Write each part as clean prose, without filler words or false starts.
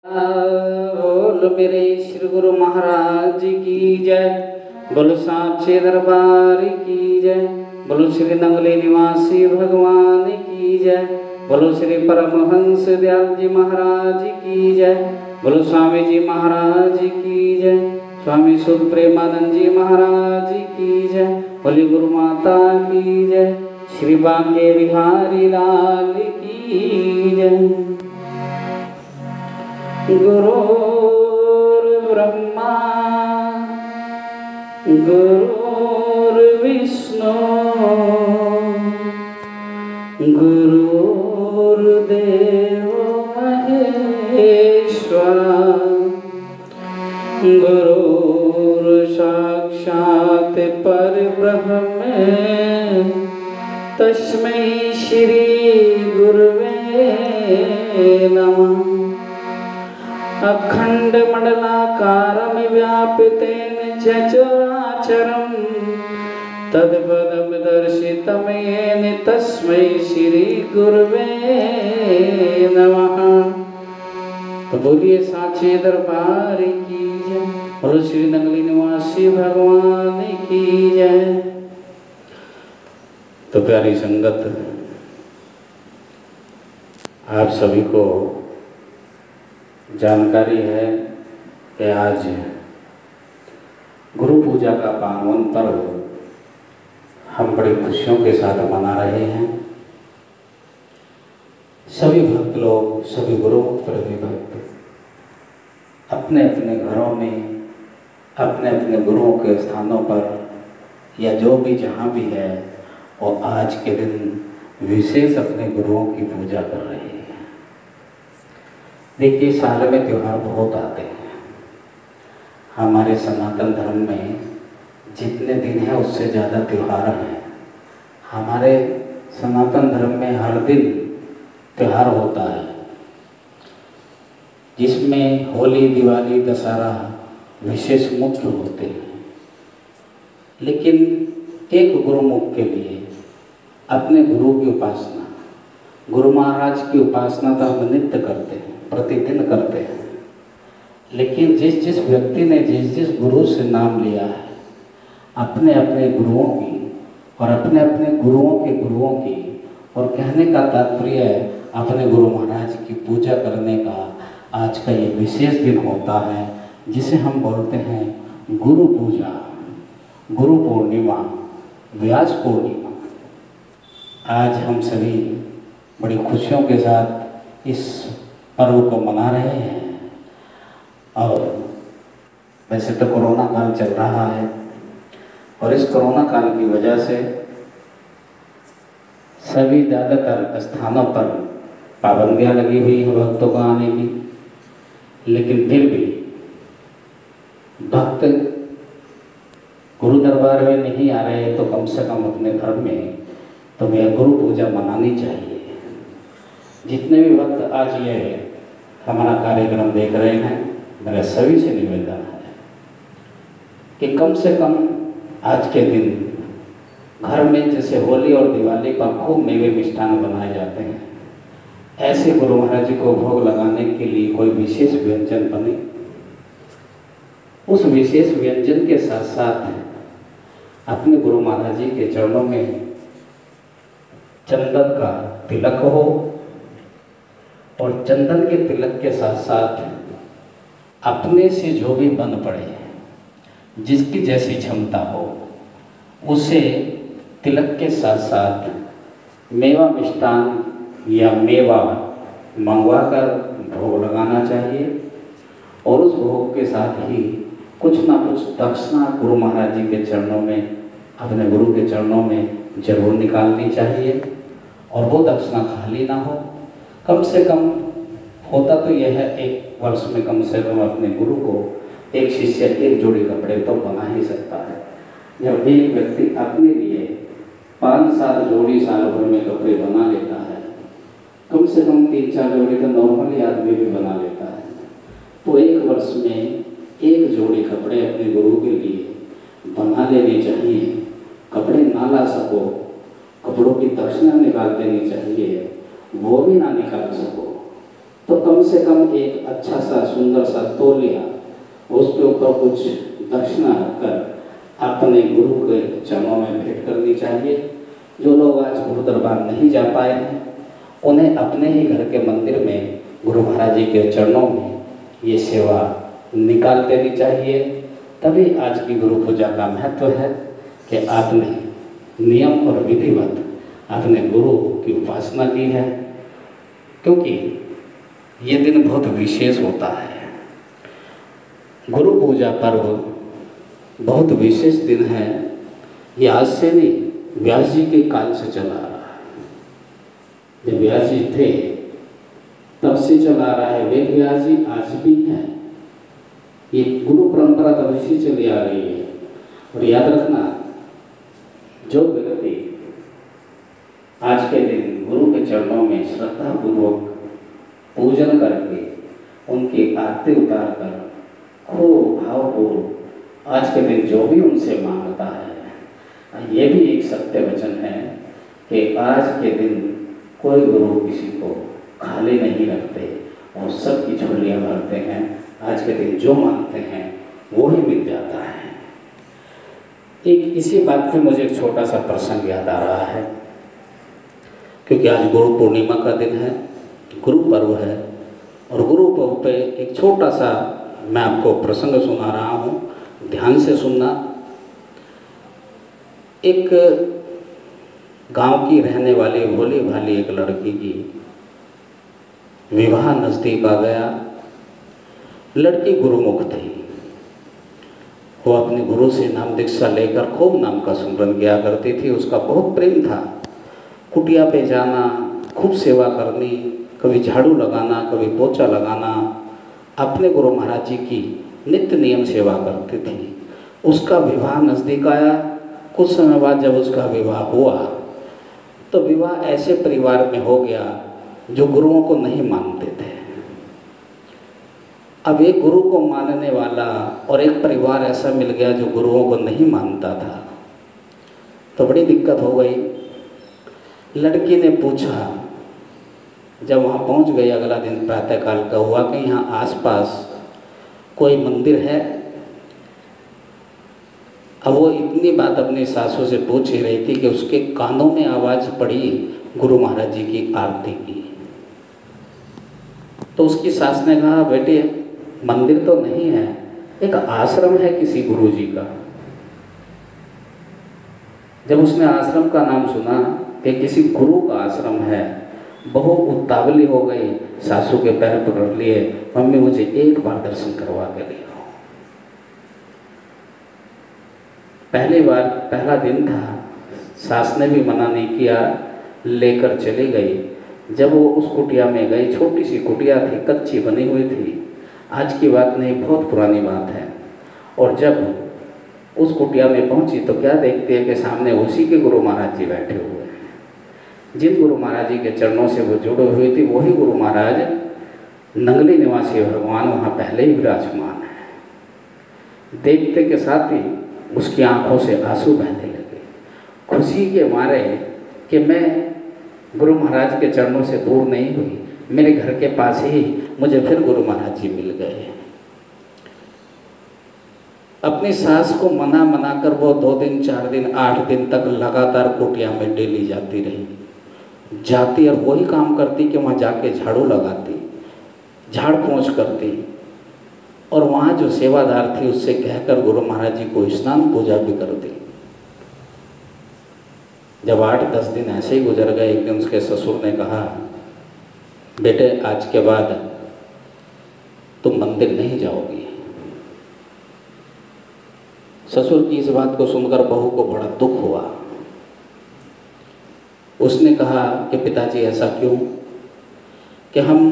बोल मेरे श्री गुरु महाराज की जय। बोलो साचे दरबार की जय। बोलो श्री नंगले निवासी भगवान की जय। बोलो श्री परमहंस दयाल जी महाराज की जय। बोलो स्वामी जी महाराज की जय। स्वामी शुद्ध प्रेमानंद जी महाराज की जय। बोली गुरु माता की जय। श्री बांके बिहारी लाल की जय। गुरुर्ब्रह्मा गुरुर्विष्णु गुरुर्देवो महेश्वरा गुरुर्साक्षात् परब्रह्म तस्मै श्री गुरुवे नमः। अखंड मंडलाकारं व्यापितेन चराचरं तत्पदं दर्शितं येन तस्मै श्री गुरुवे नमः। तो बोलिए साचे दरबार की जय। बोलो श्री नंगली निवासी भगवान की जय। तो प्यारी संगत, आप सभी को जानकारी है कि आज गुरु पूजा का पावन पर्व हम बड़ी खुशियों के साथ मना रहे हैं। सभी भक्त लोग, सभी गुरुमुख प्रेमी भक्त अपने अपने घरों में, अपने अपने गुरुओं के स्थानों पर या जो भी जहाँ भी है, वो आज के दिन विशेष अपने गुरुओं की पूजा कर रहे हैं। देखिए, साल में त्यौहार बहुत आते हैं। हमारे सनातन धर्म में जितने दिन हैं उससे ज़्यादा त्यौहार हैं। हमारे सनातन धर्म में हर दिन त्यौहार होता है, जिसमें होली, दिवाली, दशहरा विशेष मुख्य होते हैं। लेकिन एक गुरुमुख के लिए अपने गुरु की उपासना, गुरु महाराज की उपासना तो हम नित्य करते हैं, प्रतिदिन करते हैं। लेकिन जिस जिस व्यक्ति ने जिस जिस गुरु से नाम लिया है, अपने अपने गुरुओं की और अपने अपने गुरुओं की, और कहने का तात्पर्य है अपने गुरु महाराज की पूजा करने का आज का ये विशेष दिन होता है, जिसे हम बोलते हैं गुरु पूजा, गुरु पूर्णिमा, व्यास पूर्णिमा। आज हम सभी बड़ी खुशियों के साथ इस पर्व को मना रहे हैं। और वैसे तो कोरोना काल चल रहा है, और इस कोरोना काल की वजह से सभी ज़्यादातर स्थानों पर पाबंदियां लगी हुई हैं भक्तों को आने की। लेकिन फिर भी भक्त गुरु दरबार में नहीं आ रहे तो कम से कम अपने घर में तो यह गुरु पूजा मनानी चाहिए। जितने भी भक्त आज ये हमारा कार्यक्रम देख रहे हैं, मेरा सभी से निवेदन है कि कम से कम आज के दिन घर में जैसे होली और दिवाली पर खूब मेवे मिष्ठान बनाए जाते हैं, ऐसे गुरु महाराज जी को भोग लगाने के लिए कोई विशेष व्यंजन बने। उस विशेष व्यंजन के साथ साथ अपने गुरु महाराज जी के चरणों में चंदन का तिलक हो, और चंदन के तिलक के साथ साथ अपने से जो भी बन पड़े, जिसकी जैसी क्षमता हो, उसे तिलक के साथ साथ मेवा मिष्ठान या मेवा मंगवा कर भोग लगाना चाहिए। और उस भोग के साथ ही कुछ ना कुछ दक्षिणा गुरु महाराज जी के चरणों में, अपने गुरु के चरणों में जरूर निकालनी चाहिए। और वो दक्षिणा खाली ना हो, कम से कम होता तो यह है एक वर्ष में कम से कम अपने गुरु को एक शिष्य एक जोड़ी कपड़े तो बना ही सकता है। जब एक व्यक्ति अपने लिए 5-7 जोड़ी साल भर में कपड़े बना लेता है, कम से कम 3-4 जोड़ी तो नॉर्मली आदमी भी बना लेता है, तो एक वर्ष में एक जोड़ी कपड़े अपने गुरु के लिए बना लेने चाहिए। कपड़े ना ला सको, कपड़ों की दक्षिणा निकाल देनी चाहिए, वो भी ना निकाल सको तो कम से कम एक अच्छा सा सुंदर सा तौलिया, उसके ऊपर कुछ दक्षिणा रखकर अपने गुरु के चरणों में भेंट करनी चाहिए। जो लोग आज गुरु दरबार नहीं जा पाए हैं, उन्हें अपने ही घर के मंदिर में गुरु महाराज जी के चरणों में ये सेवा निकाल देनी चाहिए। तभी आज की गुरु पूजा का महत्व है कि आपने नियम और विधिवत आपने गुरु की उपासना की है, क्योंकि ये दिन बहुत विशेष होता है। गुरु पूजा पर्व बहुत विशेष दिन है। ये आज से नहीं, व्यास जी के काल से चला आ रहा है। जब व्यास जी थे तब से चला आ रहा है। वेद व्यास जी आज भी हैं। ये गुरु परंपरा तब से चली आ रही है। और याद रखना, जो व्यक्ति आज के दिन गुरु के चरणों में श्रद्धापूर्वक पूजन करके उनकी आरती उतार कर खूब भावपूर्वक आज के दिन जो भी उनसे मांगता है, ये भी एक सत्य वचन है कि आज के दिन कोई गुरु किसी को खाली नहीं रखते और सबकी झोलियाँ भरते हैं। आज के दिन जो मांगते हैं वो ही मिल जाता है। एक इसी बात पे मुझे एक छोटा सा प्रसंग याद आ रहा है, क्योंकि आज गुरु पूर्णिमा का दिन है, गुरु पर्व है। और गुरु पर्व पे एक छोटा सा मैं आपको प्रसंग सुना रहा हूँ, ध्यान से सुनना। एक गांव की रहने वाली भोली भाली एक लड़की की विवाह नज़दीक आ गया। लड़की गुरुमुख थी। वो अपने गुरु से नाम दीक्षा लेकर खूब नाम का सुमरन किया करती थी। उसका बहुत प्रेम था। कुटिया पे जाना, खूब सेवा करनी, कभी झाड़ू लगाना, कभी पोछा लगाना, अपने गुरु महाराज जी की नित्य नियम सेवा करती थी। उसका विवाह नज़दीक आया। कुछ समय बाद जब उसका विवाह हुआ तो विवाह ऐसे परिवार में हो गया जो गुरुओं को नहीं मानते थे। अब एक गुरु को मानने वाला और एक परिवार ऐसा मिल गया जो गुरुओं को नहीं मानता था, तो बड़ी दिक्कत हो गई। लड़की ने पूछा, जब वहाँ पहुँच गई, अगला दिन प्रातःकाल का हुआ कि यहाँ आसपास कोई मंदिर है। अब वो इतनी बात अपनी सासू से पूछ ही रही थी कि उसके कानों में आवाज़ पड़ी गुरु महाराज जी की आरती की। तो उसकी सास ने कहा, बेटे मंदिर तो नहीं है, एक आश्रम है किसी गुरु जी का। जब उसने आश्रम का नाम सुना कि किसी गुरु का आश्रम है, बहुत उतावली हो गई, सासू के पैर पकड़ लिए, मम्मी मुझे एक बार दर्शन करवा के ले आओ। पहली बार, पहला दिन था, सास ने भी मना नहीं किया, लेकर चली गई। जब वो उस कुटिया में गई, छोटी सी कुटिया थी, कच्ची बनी हुई थी, आज की बात नहीं, बहुत पुरानी बात है। और जब उस कुटिया में पहुंची तो क्या देखती है कि सामने उसी के गुरु महाराज जी बैठे हुए हैं। जिन गुरु महाराज जी के चरणों से वो जुड़े हुई थी, वही गुरु महाराज नंगली निवासी भगवान वहाँ पहले ही विराजमान है। देखते के साथ ही उसकी आंखों से आंसू बहने लगे, खुशी के मारे कि मैं गुरु महाराज के चरणों से दूर नहीं हुई, मेरे घर के पास ही मुझे फिर गुरु महाराज जी मिल गए। अपनी सास को मना कर वो 2 दिन 4 दिन 8 दिन तक लगातार कुटिया में डेली जाती रही। जाती और वही काम करती कि वहाँ जाके झाड़ू लगाती, झाड़ पोंछ करती, और वहाँ जो सेवादार थी उससे कहकर गुरु महाराज जी को स्नान पूजा भी करती। जब 8-10 दिन ऐसे ही गुजर गए, एक दिन उसके ससुर ने कहा, बेटे आज के बाद तुम मंदिर नहीं जाओगी। ससुर की इस बात को सुनकर बहू को बड़ा दुख हुआ। उसने कहा कि पिताजी ऐसा क्यों, कि हम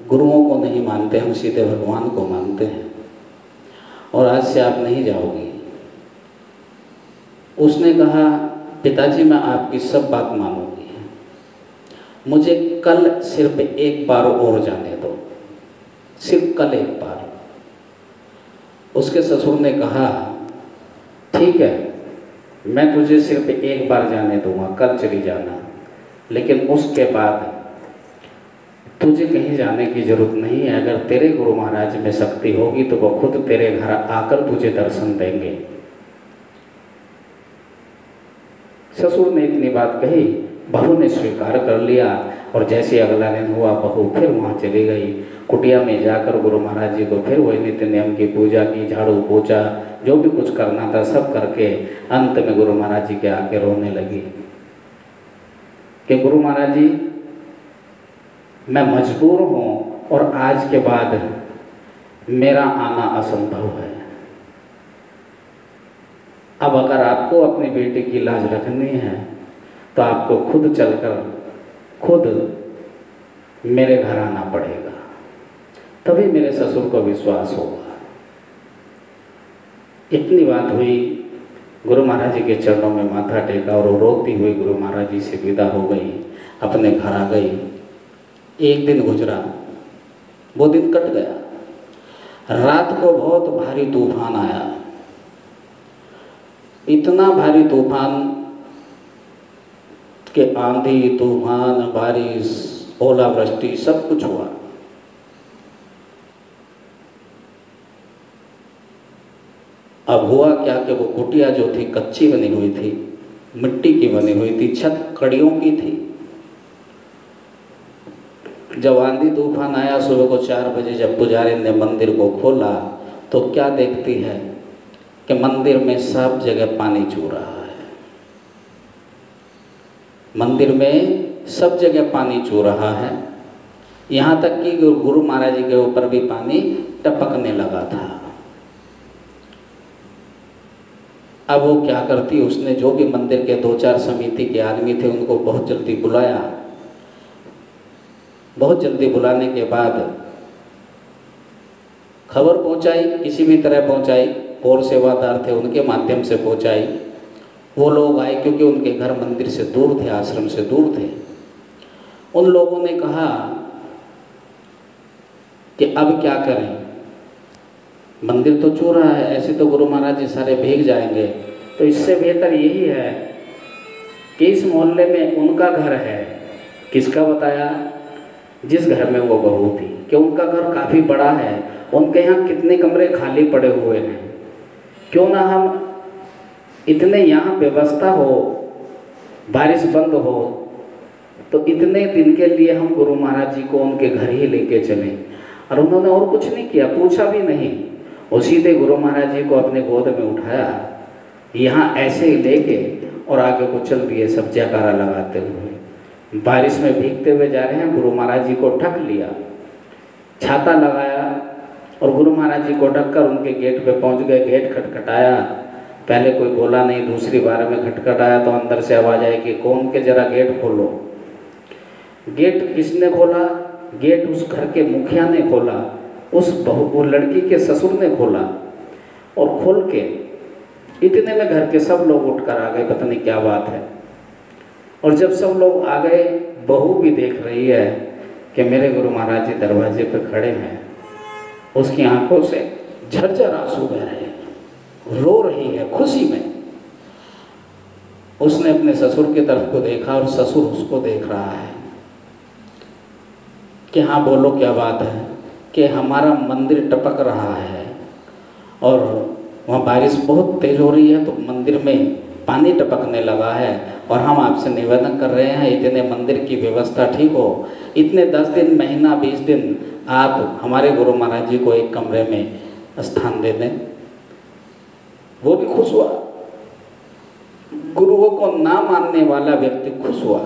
गुरुओं को नहीं मानते, हम सीधे भगवान को मानते हैं, और आज से आप नहीं जाओगी। उसने कहा, पिताजी मैं आपकी सब बात मानूंगी, मुझे कल सिर्फ एक बार और जाने दो, सिर्फ कल एक बार। उसके ससुर ने कहा, ठीक है मैं तुझे सिर्फ एक बार जाने दूंगा, कल चली जाना, लेकिन उसके बाद तुझे कहीं जाने की जरूरत नहीं है। अगर तेरे गुरु महाराज में शक्ति होगी तो वो खुद तेरे घर आकर तुझे दर्शन देंगे। ससुर ने इतनी बात कही, बहू ने स्वीकार कर लिया और जैसे अगला दिन हुआ बहू फिर वहाँ चली गई। कुटिया में जाकर गुरु महाराज जी को फिर वही नित्य नियम की पूजा की, झाड़ू पोछा, जो भी कुछ करना था सब करके अंत में गुरु महाराज जी के आके रोने लगी कि गुरु महाराज जी मैं मजबूर हूँ और आज के बाद मेरा आना असंभव है। अब अगर आपको अपनी बेटी की लाज रखनी है तो आपको खुद चलकर खुद मेरे घर आना पड़ेगा, तभी मेरे ससुर को विश्वास होगा। इतनी बात हुई, गुरु महाराज जी के चरणों में माथा टेका और वो रोती हुई गुरु महाराज जी से विदा हो गई, अपने घर आ गई। एक दिन गुजरा, वो दिन कट गया। रात को बहुत भारी तूफान आया, इतना भारी तूफान कि आंधी तूफान बारिश ओलावृष्टि सब कुछ हुआ। अब हुआ क्या कि वो कुटिया जो थी कच्ची बनी हुई थी, मिट्टी की बनी हुई थी, छत कड़ियों की थी। जब आंधी तूफान आया सुबह को 4 बजे, जब पुजारी ने मंदिर को खोला तो क्या देखती है कि मंदिर में सब जगह पानी चू रहा है। मंदिर में सब जगह पानी चू रहा है, यहाँ तक कि गुरु महाराज जी के ऊपर भी पानी टपकने लगा था। अब वो क्या करती, उसने जो भी मंदिर के 2-4 समिति के आदमी थे उनको बहुत जल्दी बुलाया। बहुत जल्दी बुलाने के बाद खबर पहुंचाई, किसी भी तरह पहुंचाई, और सेवादार थे उनके माध्यम से पहुंचाई। वो लोग आए क्योंकि उनके घर मंदिर से दूर थे, आश्रम से दूर थे। उन लोगों ने कहा कि अब क्या करें, मंदिर तो चू रहा है, ऐसे तो गुरु महाराज जी सारे भीग जाएंगे, तो इससे बेहतर यही है कि इस मोहल्ले में उनका घर है। किसका बताया? जिस घर में वो बहू थी, कि उनका घर काफ़ी बड़ा है, उनके यहाँ कितने कमरे खाली पड़े हुए हैं, क्यों ना हम इतने यहाँ व्यवस्था हो, बारिश बंद हो तो इतने दिन के लिए हम गुरु महाराज जी को उनके घर ही लेके चलें। और उन्होंने और कुछ नहीं किया, पूछा भी नहीं, और सीधे गुरु महाराज जी को अपने गोद में उठाया, यहाँ ऐसे ही लेके और आगे को चल दिए, सब जयकारा लगाते हुए। बारिश में भीगते हुए जा रहे हैं, गुरु महाराज जी को ढक लिया, छाता लगाया और गुरु महाराज जी को ढककर उनके गेट पे पहुंच गए। गेट खटखटाया, पहले कोई बोला नहीं, दूसरी बार में खटखटाया तो अंदर से आवाज़ आई कि कौन के जरा गेट खोलो। गेट किसने खोला? गेट उस घर के मुखिया ने खोला, वो लड़की के ससुर ने खोला। और खोल के इतने में घर के सब लोग उठकर आ गए, पता नहीं क्या बात है। और जब सब लोग आ गए, बहू भी देख रही है कि मेरे गुरु महाराज जी दरवाजे पर खड़े हैं। उसकी आंखों से झरझर आंसू बह रहे हैं, रो रही है खुशी में। उसने अपने ससुर की तरफ को देखा और ससुर उसको देख रहा है कि हाँ बोलो क्या बात है, कि हमारा मंदिर टपक रहा है और वहाँ बारिश बहुत तेज हो रही है तो मंदिर में पानी टपकने लगा है, और हम आपसे निवेदन कर रहे हैं इतने मंदिर की व्यवस्था ठीक हो, इतने 10 दिन, महीना, 20 दिन आप हमारे गुरु महाराज जी को एक कमरे में स्थान दे दें। वो भी खुश हुआ, गुरुओं को ना मानने वाला व्यक्ति खुश हुआ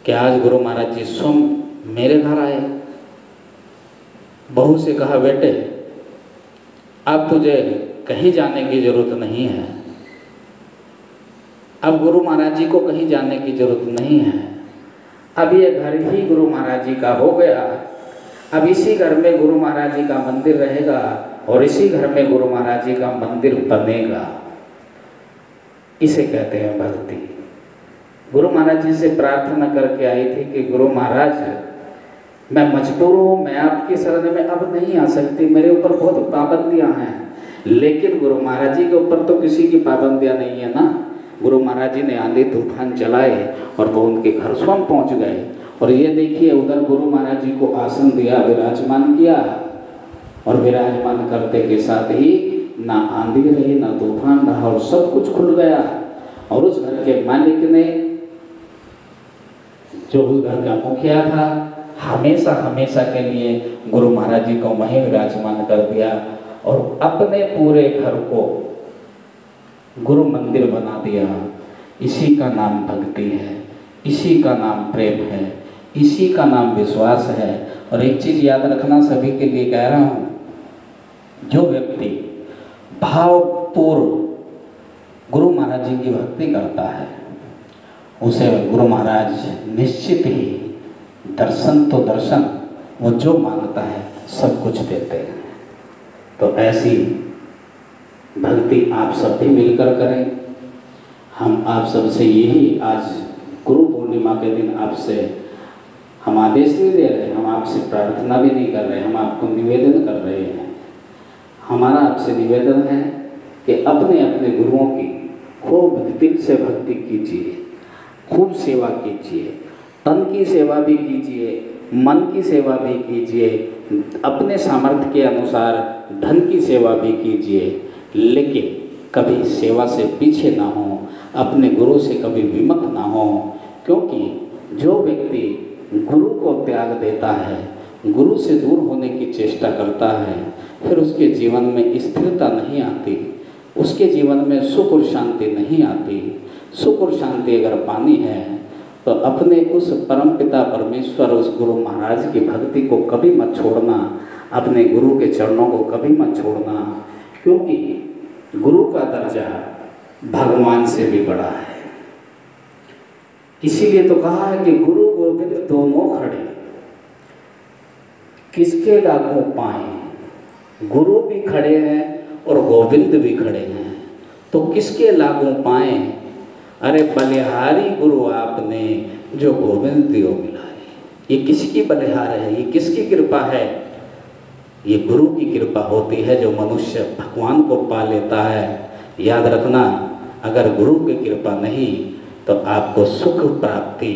कि आज गुरु महाराज जी स्वयं मेरे घर आए। बहू से कहा, बेटे अब तुझे कहीं जाने की जरूरत नहीं है, अब गुरु महाराज जी को कहीं जाने की जरूरत नहीं है, अब ये घर ही गुरु महाराज जी का हो गया। अब इसी घर में गुरु महाराज जी का मंदिर रहेगा और इसी घर में गुरु महाराज जी का मंदिर बनेगा। इसे कहते हैं भक्ति। गुरु महाराज जी से प्रार्थना करके आई थी कि गुरु महाराज मैं मजबूर हूँ, मैं आपकी शरण में अब नहीं आ सकती, मेरे ऊपर बहुत पाबंदियाँ हैं। लेकिन गुरु महाराज जी के ऊपर तो किसी की पाबंदियाँ नहीं है ना। गुरु महाराज जी ने आंधी तूफान चलाए और वो उनके घर स्वयं पहुँच गए और ये देखिए उधर गुरु महाराज जी को आसन दिया, विराजमान किया, और विराजमान करते के साथ ही ना आंधी रही ना तूफान रहा और सब कुछ खुल गया। और उस घर के मालिक ने, जो उस घर का मुखिया था, हमेशा हमेशा के लिए गुरु महाराज जी को वहीं विराजमान कर दिया और अपने पूरे घर को गुरु मंदिर बना दिया। इसी का नाम भक्ति है, इसी का नाम प्रेम है, इसी का नाम विश्वास है। और एक चीज याद रखना, सभी के लिए कह रहा हूं, जो व्यक्ति भावपूर्व गुरु महाराज जी की भक्ति करता है उसे गुरु महाराज निश्चित ही दर्शन तो दर्शन, वो जो मांगता है सब कुछ देते हैं। तो ऐसी भक्ति आप सब भी मिलकर करें। हम आप सबसे यही आज गुरु पूर्णिमा के दिन आपसे हम आदेश नहीं दे रहे, हम आपसे प्रार्थना भी नहीं कर रहे, हम आपको निवेदन कर रहे हैं। हमारा आपसे निवेदन है कि अपने अपने गुरुओं की खूब दिल से भक्ति कीजिए, खूब सेवा कीजिए, तन की सेवा भी कीजिए, मन की सेवा भी कीजिए, अपने सामर्थ्य के अनुसार धन की सेवा भी कीजिए, लेकिन कभी सेवा से पीछे ना हो, अपने गुरु से कभी विमुख ना हो। क्योंकि जो व्यक्ति गुरु को त्याग देता है, गुरु से दूर होने की चेष्टा करता है, फिर उसके जीवन में स्थिरता नहीं आती, उसके जीवन में सुख और शांति नहीं आती। सुख और शांति अगर पानी है तो अपने उस परमपिता परमेश्वर, उस गुरु महाराज की भक्ति को कभी मत छोड़ना, अपने गुरु के चरणों को कभी मत छोड़ना, क्योंकि गुरु का दर्जा भगवान से भी बड़ा है। इसीलिए तो कहा है कि गुरु गोविंद दोनों खड़े, किसके लागू पाए। गुरु भी खड़े हैं और गोविंद भी खड़े हैं, तो किसके लागू पाए। अरे बलिहारी गुरु आपने जो गोविंद दियो मिलाए। ये किसकी बलिहार है, ये किसकी कृपा है। ये गुरु की कृपा होती है, जो मनुष्य भगवान को पा लेता है। याद रखना, अगर गुरु की कृपा नहीं तो आपको सुख प्राप्ति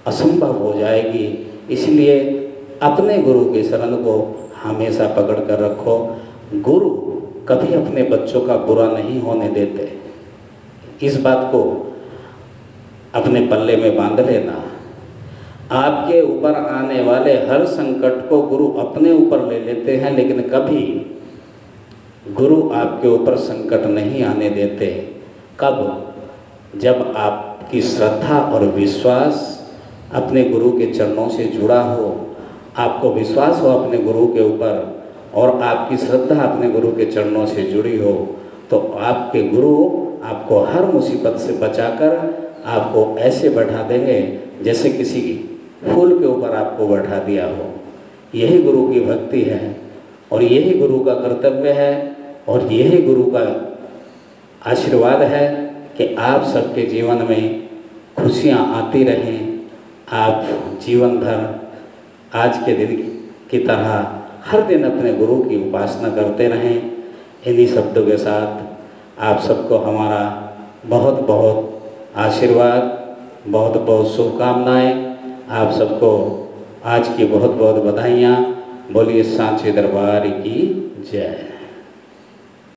असंभव हो जाएगी। इसलिए अपने गुरु के शरण को हमेशा पकड़ कर रखो। गुरु कभी अपने बच्चों का बुरा नहीं होने देते, इस बात को अपने पल्ले में बांध लेना। आपके ऊपर आने वाले हर संकट को गुरु अपने ऊपर ले लेते हैं, लेकिन कभी गुरु आपके ऊपर संकट नहीं आने देते। कब? जब आपकी श्रद्धा और विश्वास अपने गुरु के चरणों से जुड़ा हो, आपको विश्वास हो अपने गुरु के ऊपर और आपकी श्रद्धा अपने गुरु के चरणों से जुड़ी हो, तो आपके गुरु आपको हर मुसीबत से बचाकर आपको ऐसे बैठा देंगे जैसे किसी फूल के ऊपर आपको बैठा दिया हो। यही गुरु की भक्ति है और यही गुरु का कर्तव्य है और यही गुरु का आशीर्वाद है कि आप सबके जीवन में खुशियाँ आती रहें। आप जीवन भर आज के दिन की तरह हर दिन अपने गुरु की उपासना करते रहें। इन्हीं शब्दों के साथ आप सबको हमारा बहुत बहुत आशीर्वाद, बहुत बहुत शुभकामनाएं। आप सबको आज की बहुत बहुत बधाइयाँ। बोलिए सांचे दरबार की जय।